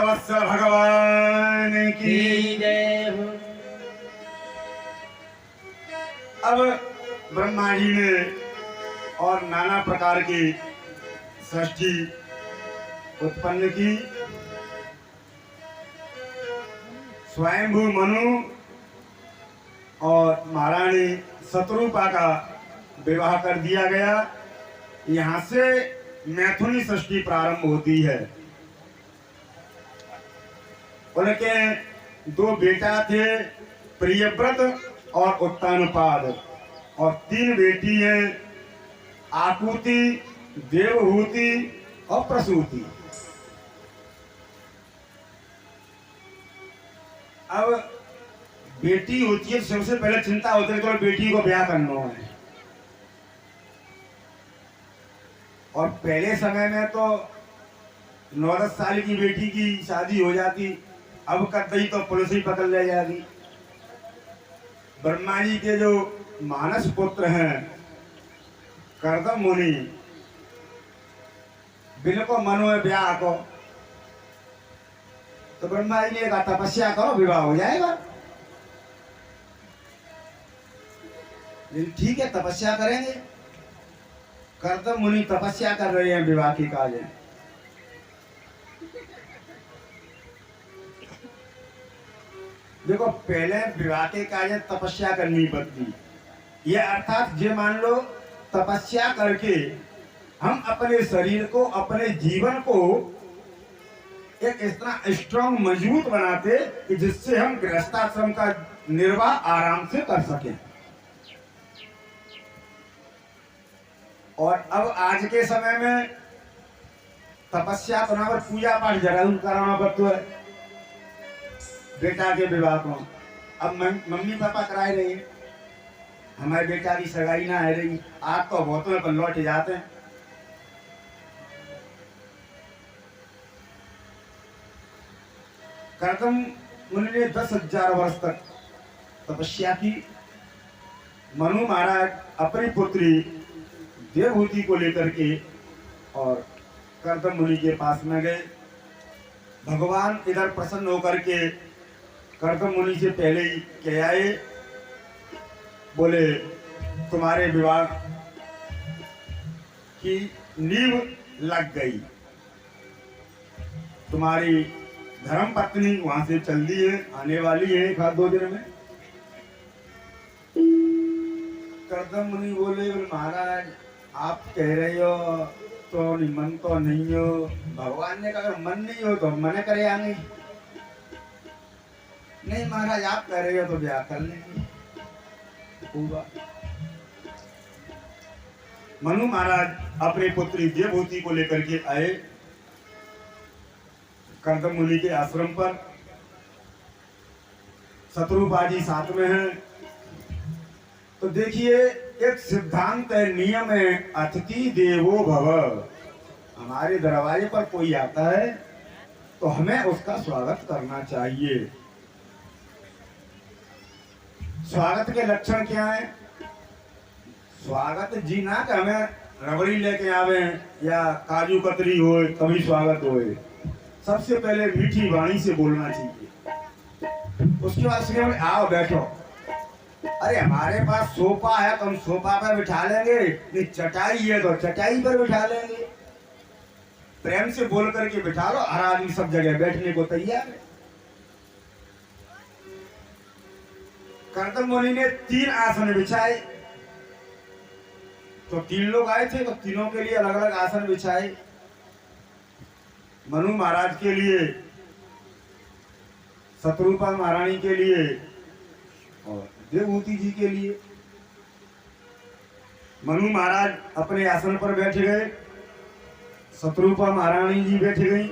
भक्तवत्सल भगवान की जय हो। अब ब्रह्मा जी ने और नाना प्रकार की सृष्टि उत्पन्न की। स्वयंभू मनु और महारानी शत्रुपा का विवाह कर दिया गया। यहाँ से मैथुनी सृष्टि प्रारंभ होती है। उनके दो बेटा थे, प्रियव्रत और उत्तानपाद, और 3 बेटी हैं, आकुति, देवहूति और प्रसूति। अब बेटी होती है, सबसे पहले चिंता होती है तो बेटी को ब्याह करना है। और पहले समय में तो 9-10 साल की बेटी की शादी हो जाती, अब कतई तो पुलिस ही पकड़ ले जाती। ब्रह्मा जी के जो मानस पुत्र हैं कर्दम मुनि, बिल्कुल मनो है ब्याह को, तो ब्रह्मा जी ने कहा तपस्या करो, विवाह हो जाएगा। ठीक है, तपस्या करेंगे। कर्दम मुनि तपस्या कर रहे हैं विवाह की काज है। देखो, पहले विवाह के काज तपस्या करनी पड़ती। ये अर्थात ये मान लो तपस्या करके हम अपने शरीर को, अपने जीवन को एक इतना स्ट्रांग मजबूत बनाते कि जिससे हम गृहस्थाश्रम का निर्वाह आराम से कर सकें। और अब आज के समय में तपस्या तो ना, पर पूजा पाठ जरूर कराना पड़ता है बेटा के विवाह को। अब मम्मी पापा कराए रही है, हमारे बेटा की सगाई ना है रही, आज तो बहुत में पर लौट जाते हैं। कर्दम मुनि ने 10,000 वर्ष तक तपस्या की। मनु महाराज अपनी पुत्री देवहूति को लेकर के और कर्दम मुनि के पास में गए। भगवान इधर प्रसन्न होकर के कर्दम मुनि से पहले ही कह आए, बोले तुम्हारे विवाह की नींव लग गई, तुम्हारी धर्म पत्नी वहां से चल दी है, आने वाली है 1-2 दिन में। कर्दम मुनि बोले महाराज आप कह रहे हो तो मन तो नहीं हो। भगवान ने कहा मन नहीं हो तो मना करे आगे। नहीं महाराज आप कह रहे हो तो ब्याह कर लेंगे। मनु महाराज अपनी पुत्री देवहूति को लेकर के आए कर्दम मुनि के आश्रम पर। शत्रुपा जी साथ में हैं। तो देखिए, एक सिद्धांत है, नियम है, अतिथि देवो भव। हमारे दरवाजे पर कोई आता है तो हमें उसका स्वागत करना चाहिए। स्वागत के लक्षण क्या है? स्वागत जी ना कि हमें रबड़ी लेके आवे या काजू कतरी हो तभी स्वागत होए। सबसे पहले मीठी वाणी से बोलना चाहिए। उसके बाद से आओ बैठो। अरे हमारे पास सोफा है तो हम सोफा पर बिठा लेंगे, नहीं चटाई है तो चटाई पर बिठा लेंगे। प्रेम से बोल करके बिठा लो, हर आदमी सब जगह बैठने को तैयार है। कर्दम मुनि ने 3 आसन बिछाए। तो 3 लोग आए थे तो तीनों के लिए अलग अलग आसन बिछाए। मनु महाराज के लिए, शत्रुपा महारानी के लिए और देवहूति जी के लिए। मनु महाराज अपने आसन पर बैठ गए, शत्रुपा महारानी जी बैठ गई।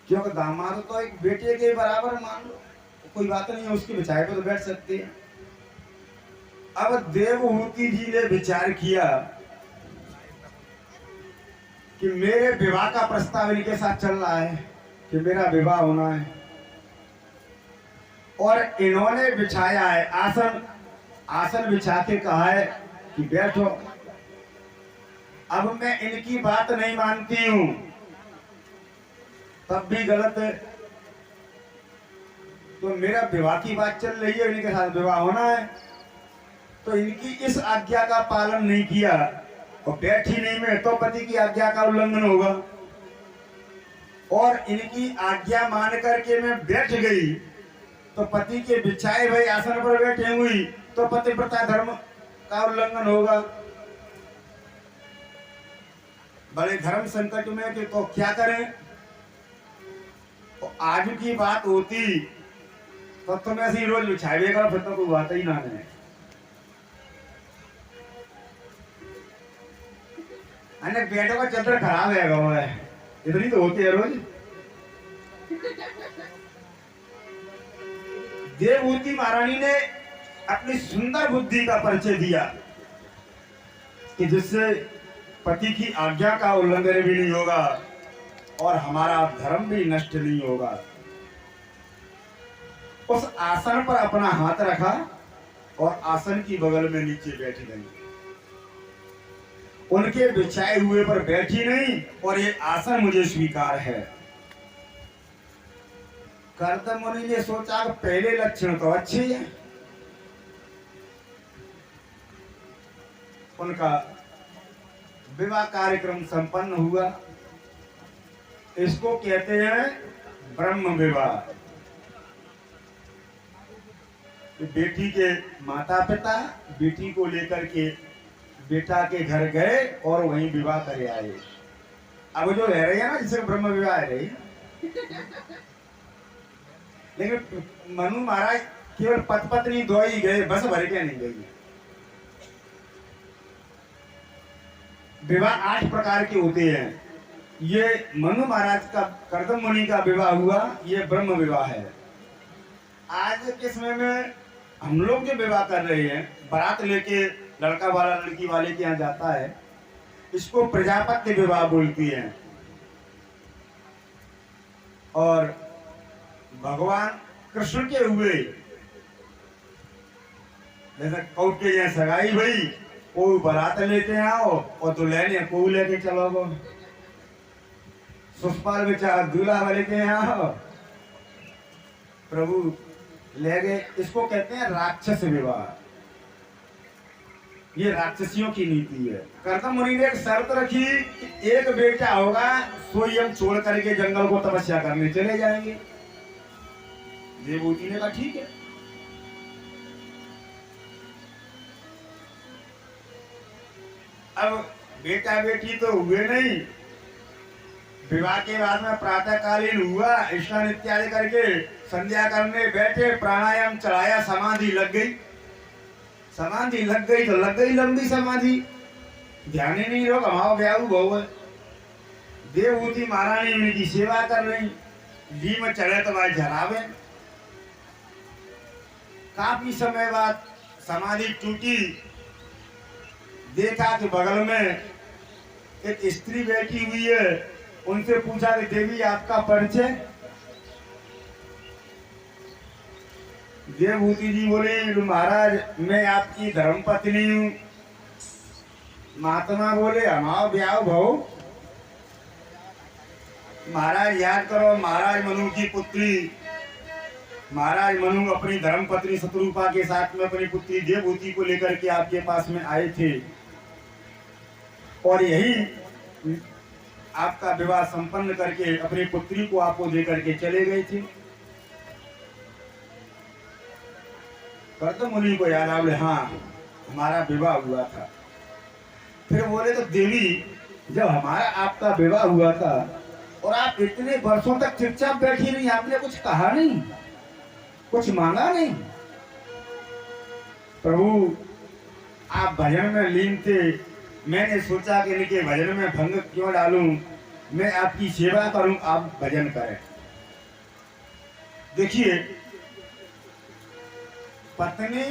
क्योंकि दामाद तो एक बेटे के बराबर मान लो, कोई बात नहीं है, उसके बिछाए पे तो बैठ सकते हैं। अब देवहूति जी ने विचार किया कि मेरे विवाह का प्रस्ताव इनके साथ चल रहा है कि मेरा विवाह होना है, और इन्होंने बिछाया है आसन। आसन बिछा के कहा है कि बैठो। अब मैं इनकी बात नहीं मानती हूं, तब भी गलत है। तो मेरा विवाह की बात चल रही है, इनके साथ विवाह होना है, तो इनकी इस आज्ञा का पालन नहीं किया और बैठी नहीं में, तो पति की आज्ञा का उल्लंघन होगा। और इनकी आज्ञा मान करके मैं बैठ गई तो पति के बिछाए हुए आसन पर बैठे हुई तो पतिव्रता धर्म का उल्लंघन होगा। बड़े धर्म संकट में कि तो क्या करें। तो आज की बात होती तो तुम ऐसे रोज बिछाएगा, फिर तो कोई बात ही ना है। अन्य बेटों का चंद्र खराब है, इतनी तो होती है रोज। देवभूति महारानी ने अपनी सुंदर बुद्धि का परिचय दिया कि जिससे पति की आज्ञा का उल्लंघन भी नहीं होगा और हमारा धर्म भी नष्ट नहीं होगा। उस आसन पर अपना हाथ रखा और आसन की बगल में नीचे बैठ गई। उनके बिछाए हुए पर बैठी नहीं और ये आसन मुझे स्वीकार है। कर्दम मुनि ने सोचा कि पहले लक्षण तो अच्छे हैं। उनका विवाह कार्यक्रम संपन्न हुआ। इसको कहते हैं ब्रह्म विवाह। बेटी के माता पिता बेटी को लेकर के बेटा के घर गए और वहीं विवाह करे आए। अब जो रह रही है ना, जिसे ब्रह्म विवाह है रही, लेकिन मनु महाराज केवल पति पत्नी दो ही गए, बस भर के नहीं गई। विवाह 8 प्रकार के होते हैं। ये मनु महाराज का कर्दम मुनि का विवाह हुआ, ये ब्रह्म विवाह है। आज के समय में हम लोग जो विवाह कर रहे हैं, बारात लेके लड़का वाला लड़की वाले के यहाँ जाता है, इसको प्रजापत्य विवाह बोलती हैं। और भगवान कृष्ण के हुए जैसे कौट के यहाँ सगाई भई, कोई बारात लेके आओ और दुल्हन को लेके चलो गो। सुषपाल बेचारा दूल्हा वाले के यहाँ प्रभु ले गए। इसको कहते हैं राक्षस विवाह। ये राक्षसियों की नीति है। कर्दम मुनि ने एक शर्त रखी कि एक बेटा होगा, सोई हम छोड़ करके जंगल को तपस्या करने चले जाएंगे। देवभूति ने कहा ठीक है। अब बेटा बेटी तो हुए नहीं। विवाह के बाद में प्रातःकालीन हुआ, स्नान इत्यादि करके संध्या करने बैठे, प्राणायाम चढ़ाया, समाधि लग गई। समाधि लग गई तो लग गई लंबी समाधि, ध्यान ही नहीं रहो, हमारा ब्याह बहु है। देवभूति महारानी उनकी सेवा कर रही, ली में चढ़े तो भाई झरावे। काफी समय बाद समाधि टूटी, देखा कि बगल में एक स्त्री बैठी हुई है। उनसे पूछा कि देवी आपका परिचय। देवभूति जी बोले महाराज मैं आपकी धर्मपत्नी हूँ। महात्मा बोले हमारा ब्याह भाव। महाराज याद करो, महाराज मनु की पुत्री, महाराज मनु अपनी धर्मपत्नी शत्रुपा के साथ में अपनी पुत्री देवभूति को लेकर के आपके पास में आए थे और यही आपका विवाह संपन्न करके अपनी पुत्री को आपको देकर के चले गए थे। कर्दम मुनि को याद आ, बोले हाँ हमारा विवाह हुआ था। फिर बोले तो देवी जब हमारा आपका विवाह हुआ था और आप इतने वर्षों तक चुपचाप बैठी रही, आपने कुछ कहा नहीं, कुछ मांगा नहीं। प्रभु आप भजन में लीन थे, मैंने सोचा कि इनके भजन में भंग क्यों डालूं, मैं आपकी सेवा करूं, आप भजन करें। देखिए पत्नी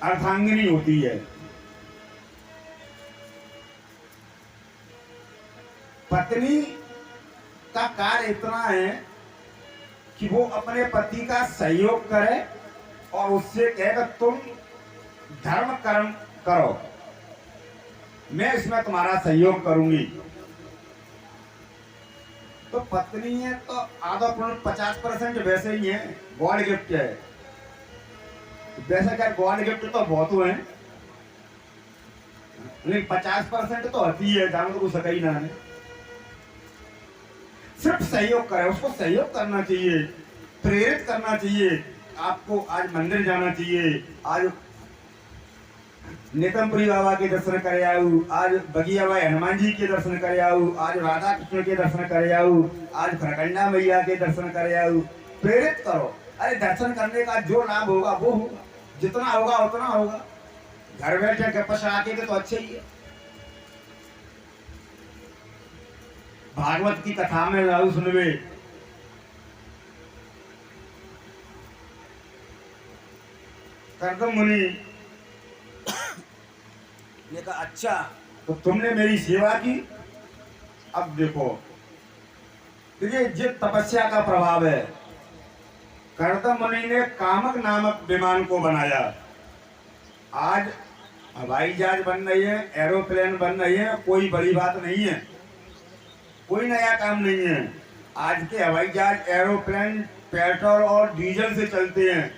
अर्धांगिनी होती है। पत्नी का कार्य इतना है कि वो अपने पति का सहयोग करे और उससे कहेगा तुम धर्म कर्म करो, मैं इसमें तुम्हारा सहयोग करूंगी। तो पत्नी है तो आधा पूर्ण 50% वैसे ही है, गॉड गिफ्ट है। वैसे क्या गॉड गिफ्ट तो बहुत हुए हैं, लेकिन 50% तो होती है, जहां तो सका ही ना है। सिर्फ सहयोग करे, उसको सहयोग करना चाहिए, प्रेरित करना चाहिए। आपको आज मंदिर जाना चाहिए, आज नेतमपुरी बाबा के दर्शन करे आऊ, आज बगिया भाई हनुमान जी के दर्शन करे आऊ, आज राधा कृष्ण के दर्शन करे आऊ, आज खरकंडा मैया के दर्शन करे आऊ। प्रेरित करो। अरे दर्शन करने का जो लाभ होगा वो होगा, जितना होगा उतना होगा। घर बैठे गपश आके तो अच्छे ही है। भागवत की कथा में जाऊ सुनवे, कर्दम मुनि ने कहा अच्छा तो तुमने मेरी सेवा की, अब देखो देखिए ये तपस्या का प्रभाव है। कर्दम मुनि ने कामक नामक विमान को बनाया। आज हवाई जहाज बन रही है, एरोप्लेन बन रही है, कोई बड़ी बात नहीं है, कोई नया काम नहीं है। आज के हवाई जहाज एरोप्लेन पेट्रोल और डीजल से चलते हैं,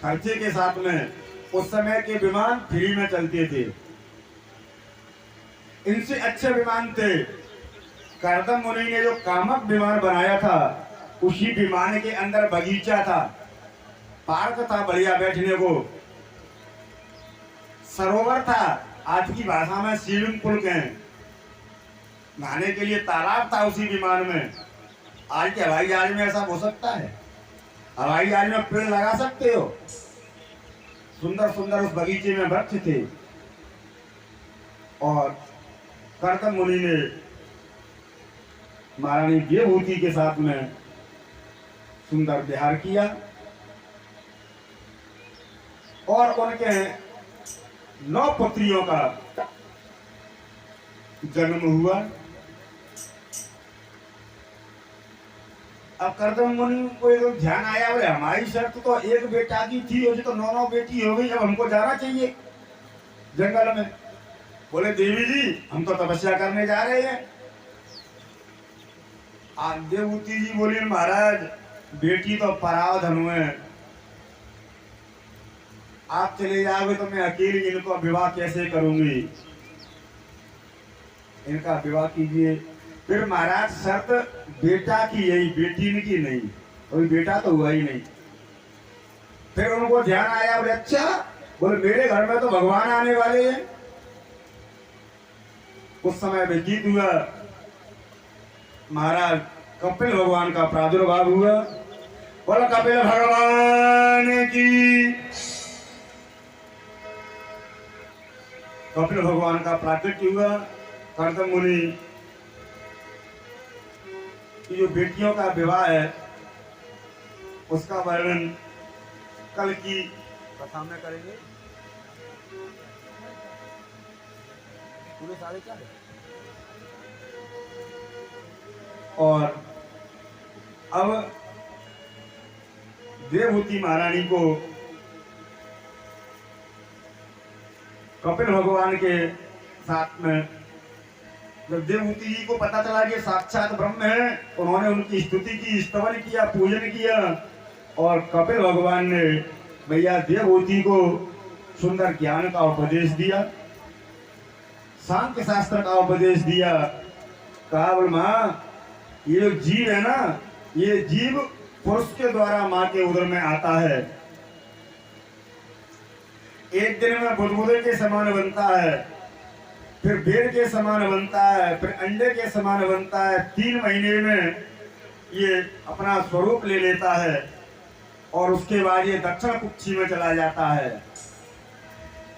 खर्चे के साथ में। उस समय के विमान फ्री में चलते थे, इनसे अच्छे विमान थे। कर्दम मुनि ने जो कामक विमान बनाया था, उसी विमान के अंदर बगीचा था, पार्क था बढ़िया बैठने को, सरोवर था, आज की भाषा में स्विमिंग पूल कहें, नहाने के लिए तालाब था उसी विमान में। आज के हवाई जहाज में ऐसा हो सकता है? हवाई जहाज में पेड़ लगा सकते हो? सुंदर सुंदर उस बगीचे में वृक्ष थे। और कर्दम मुनि ने महारानी देवहूति के साथ में सुंदर विहार किया और उनके 9 पुत्रियों का जन्म हुआ। अब कर्दम मुनि को एक ध्यान आया, बोले हमारी शर्त तो एक बेटा की थी, और तो 9 बेटी हो गई, अब हमको जाना चाहिए जंगल में। बोले देवी जी हम तो तपस्या करने जा रहे हैं। देवहूति जी बोली महाराज बेटी तो परावधन है, आप चले जाओगे तो मैं अकेली इनको विवाह कैसे करूंगी, इनका विवाह कीजिए। फिर महाराज शर्त बेटा की यही, बेटी की नहीं, कोई बेटा तो हुआ ही नहीं। फिर उनको ध्यान आया, बोले अच्छा, बोले मेरे घर में तो भगवान आने वाले हैं। उस समय व्यतीत हुआ, महाराज कपिल भगवान का प्रादुर्भाव हुआ। बोला कपिल भगवान की, कपिल भगवान का प्राकट्य हुआ। कर्दम मुनि की जो बेटियों का विवाह है उसका वर्णन कल की कथा में करेंगे। पूरे 4:30 और अब देवहूति महारानी को कपिल भगवान के साथ में, जब देवहूति जी को पता चला कि साक्षात ब्रह्म है, उन्होंने उनकी स्तुति की, स्तवन किया, पूजन किया। और कपिल भगवान ने भैया देवहूति को सुंदर ज्ञान का उपदेश दिया, सांख्य शास्त्र का उपदेश दिया। कहा बोल माँ ये जो जीव है ना, ये जीव पुरुष के द्वारा माँ के उदर में आता है, एक दिन में बुलबुले के समान बनता है, फिर बेर के समान बनता है, फिर अंडे के समान बनता है, 3 महीने में ये अपना स्वरूप ले लेता है और उसके बाद ये दक्षिण कुक्षी में चला जाता है।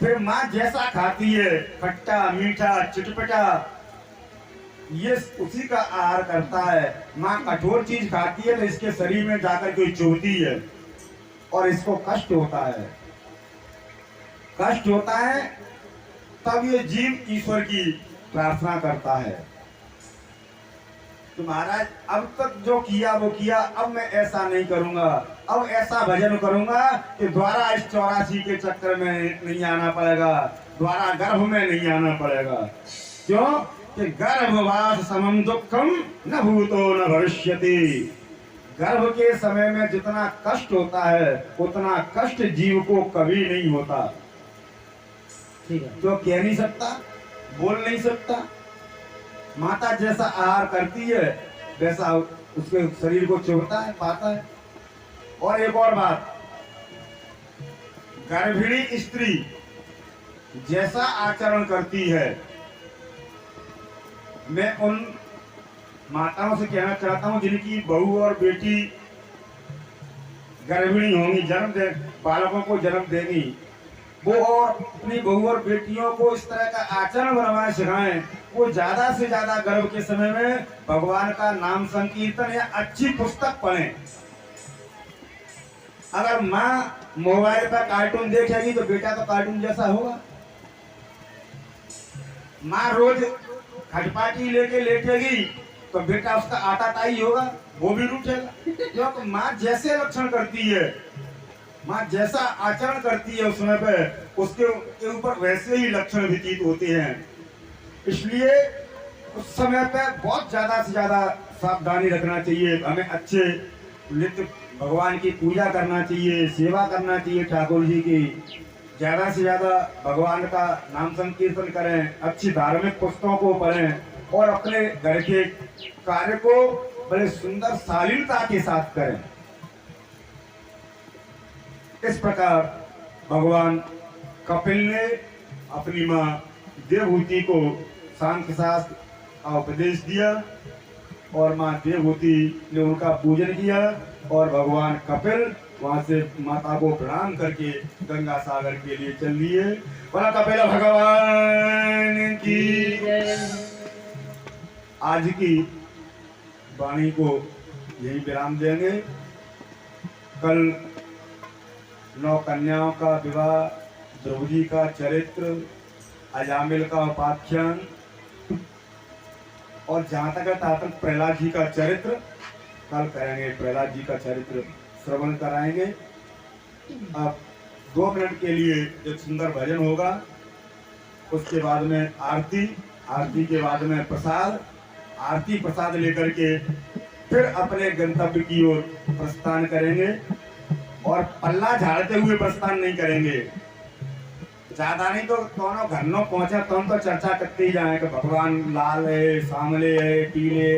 फिर माँ जैसा खाती है, खट्टा मीठा चटपटा, ये उसी का आहार करता है। माँ कठोर चीज खाती है तो इसके शरीर में जाकर कोई चुभती है और इसको कष्ट होता है, कष्ट होता है, तब ये जीव ईश्वर की प्रार्थना करता है। तो महाराज अब तक जो किया वो किया, अब मैं ऐसा नहीं करूंगा, अब ऐसा भजन करूंगा कि द्वारा इस 84 के चक्कर में नहीं आना पड़ेगा, द्वारा गर्भ में नहीं आना पड़ेगा। क्यों? कि गर्भवास समम दुखम न भूतो न भविष्यति। गर्भ के समय में जितना कष्ट होता है उतना कष्ट जीव को कभी नहीं होता। ठीक है। जो कह नहीं सकता, बोल नहीं सकता। माता जैसा आहार करती है वैसा उसके शरीर को चुभता है, पाता है। और एक और बात, गर्भिणी स्त्री जैसा आचरण करती है, मैं उन माताओं से कहना चाहता हूं जिनकी बहू और बेटी गर्भिणी होंगी, जन्म दे बालकों को जन्म देंगी, वो और अपनी बहू और बेटियों को इस तरह का आचरण बनवाए सिखाएं। वो ज्यादा से ज्यादा गर्भ के समय में भगवान का नाम संकीर्तन या अच्छी पुस्तक पढ़ें। अगर माँ मोबाइल पर कार्टून देखेगी तो बेटा तो कार्टून जैसा होगा। माँ रोज खटपाटी लेके लेटेगी तो बेटा उसका आटा ताई होगा, वो भी रूठेगा। क्योंकि माँ जैसे लक्षण करती है, माँ जैसा आचरण करती है उस समय पे उसके ऊपर वैसे ही लक्षण व्यतीत होते हैं। इसलिए उस समय पे बहुत ज्यादा से ज्यादा सावधानी रखना चाहिए। हमें अच्छे नित्य भगवान की पूजा करना चाहिए, सेवा करना चाहिए ठाकुर जी की। ज्यादा से ज्यादा भगवान का नाम संकीर्तन करें, अच्छी धार्मिक पुस्तकों को पढ़ें और अपने घर के कार्य को बड़े सुंदर शालीनता के साथ करें। इस प्रकार भगवान कपिल ने अपनी माँ देवहूति को सांख्य शास्त्र का उपदेश दिया और माँ देवहूति ने उनका पूजन किया और भगवान कपिल वहां से माता को प्रणाम करके गंगा सागर के लिए चल दिए। बोला कपिल भगवान की। आज की वाणी को यही विराम देंगे। कल 9 कन्याओं का विवाह, द्रौपदी का चरित्र, अजामिल का उपाख्यान और जहाँ तक है तहाँ तक प्रहलाद जी का चरित्र कल करेंगे। प्रहलाद जी का चरित्र श्रवण कराएंगे। अब 2 मिनट के लिए एक सुंदर भजन होगा, उसके बाद में आरती, आरती के बाद में प्रसाद, आरती प्रसाद लेकर के फिर अपने गंतव्य की ओर प्रस्थान करेंगे और पल्ला झाड़ते हुए प्रस्थान नहीं करेंगे। ज्यादा नहीं तो दोनों घर न पहुंचा तो चर्चा करते ही जाए कि भगवान लाल है, सांवले है, पीले